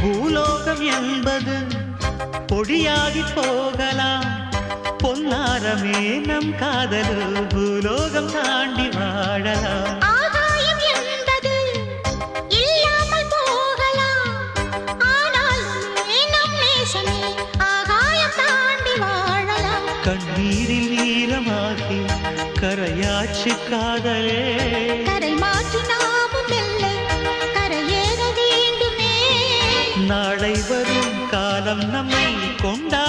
பூலோகம் என்பது பொடியாகி போகலாம், பொன்னாரமே நம் காதலு பூலோகம் தாண்டி வாழலாம். ஆகாயம் என்பது இல்லாமல் போகலாம், ஆனால் நம் நேசமே ஆகாயம் தாண்டி வாழலாம். கண்ணீரில் ஈரமாகி கரையாச்சு காதலே, கரை மாற்றி நாமும் வெல்லை கரையேற வேண்டுமே. நாளை வரும் காலம் நம்மை கொண்டா